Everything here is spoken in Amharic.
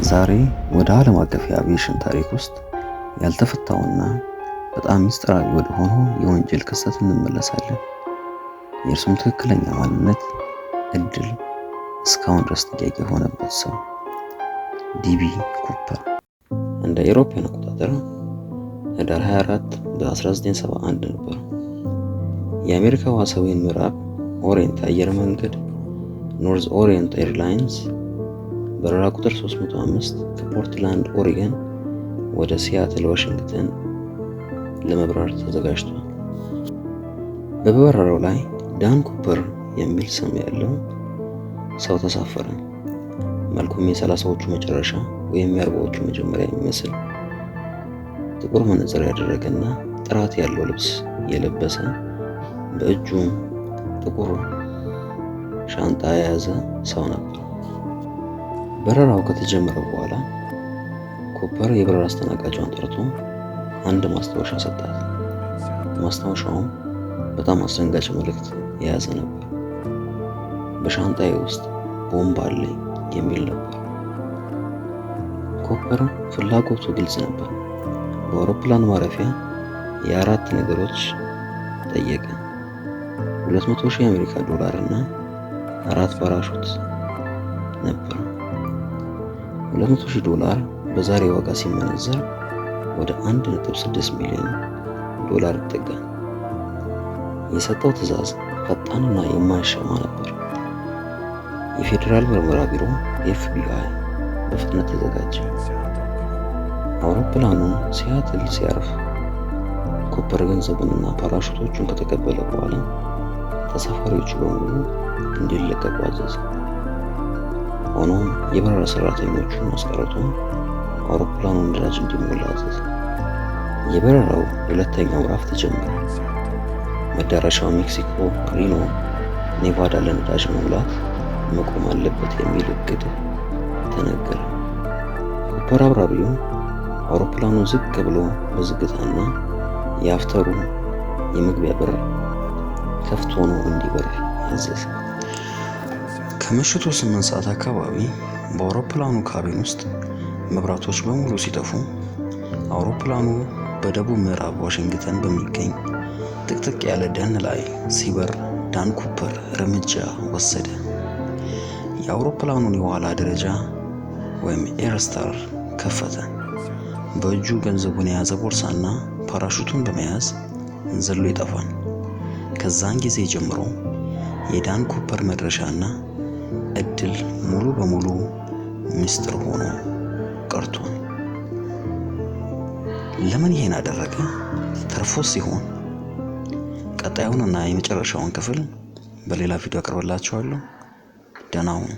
ዛሬ ወደ ዓለም አቀፍ የአቪዬሽን ታሪክ ውስጥ ያልተፈታውና በጣም ምስጢራዊ ወደ ሆነው የወንጀል ክስተት እንመለሳለን። የእርሱም ትክክለኛ ማንነት እድል እስካሁን ድረስ ጥያቄ የሆነበት ሰው ዲቢ ኩፐር እንደ አውሮፓውያን አቆጣጠር ህዳር 24 በ1971 ነበር። የአሜሪካው ሰሜን ምዕራብ ኦሪየንት አየር መንገድ ኖርዝ ኦሪየንት ኤርላይንስ በረራ ቁጥር 305 ከፖርትላንድ ኦሪገን ወደ ሲያትል ዋሽንግተን ለመብረር ተዘጋጅቷል። በበረራው ላይ ዳን ኩፐር የሚል ስም ያለው ሰው ተሳፈረ። መልኩም የ30ዎቹ መጨረሻ ወይም የ40ዎቹ መጀመሪያ የሚመስል ጥቁር መነጽር ያደረገና ጥራት ያለው ልብስ የለበሰ በእጁ ጥቁር ሻንጣ የያዘ ሰው ነበር። በረራው ከተጀመረ በኋላ ኩፐር የበረራ አስተናጋጇን ጠርቶ አንድ ማስታወሻ ሰጣት። ማስታወሻውም በጣም አስደንጋጭ መልእክት የያዘ ነበር። በሻንጣዬ ውስጥ ቦምብ አለኝ የሚል ነበር። ኩፐር ፍላጎቱ ግልጽ ነበር። በአውሮፕላን ማረፊያ የአራት ነገሮች ጠየቀ። 200,000 የአሜሪካ ዶላር እና 4 ፓራሹት ነበር። 200,000 ዶላር በዛሬ ዋጋ ሲመነዘር ወደ 1.6 ሚሊዮን ዶላር ይጠጋል። የሰጠው ትዕዛዝ ፈጣንና የማይሻማ ነበር። የፌዴራል ምርመራ ቢሮ FBI በፍጥነት ተዘጋጀ። አውሮፕላኑ ሲያትል ሲያርፍ ኩፐር ገንዘቡንና ፓራሹቶቹን ከተቀበለ በኋላ ተሳፋሪዎቹ በሙሉ እንዲለቀቁ አዘዘ። ሆኖም የበረራ ሰራተኞቹን አስቀርቶ አውሮፕላኑን ነዳጅ እንዲሞላ አዘዘ። የበረራው ሁለተኛው ምዕራፍ ተጀመረ። መዳረሻው ሜክሲኮ ሪኖ ኔቫዳ ለነዳጅ መሙላት መቆም አለበት የሚል እቅድ ተነገረ። ኩፐር አብራሪው አውሮፕላኑን ዝቅ ብሎ በዝግታና የአፍተሩ የመግቢያ በር ከፍቶ ሆኖ እንዲበር አዘዘ። ከምሽቱ 8 ሰዓት አካባቢ በአውሮፕላኑ ካቢን ውስጥ መብራቶች በሙሉ ሲጠፉ አውሮፕላኑ በደቡብ ምዕራብ ዋሽንግተን በሚገኝ ጥቅጥቅ ያለ ደን ላይ ሲበር ዳን ኩፐር እርምጃ ወሰደ። የአውሮፕላኑን የኋላ ደረጃ ወይም ኤርስታር ከፈተ። በእጁ ገንዘቡን የያዘ ቦርሳና ፓራሹቱን በመያዝ ዘሎ ይጠፋል። ከዛን ጊዜ ጀምሮ የዳን ኩፐር መድረሻና እድል ሙሉ በሙሉ ምስጢር ሆኖ ቀርቷል። ለምን ይሄን አደረገ? ተርፎስ ሲሆን ቀጣዩንና የመጨረሻውን ክፍል በሌላ ቪዲዮ አቀርብላችኋለሁ። ደህና ሁኑ።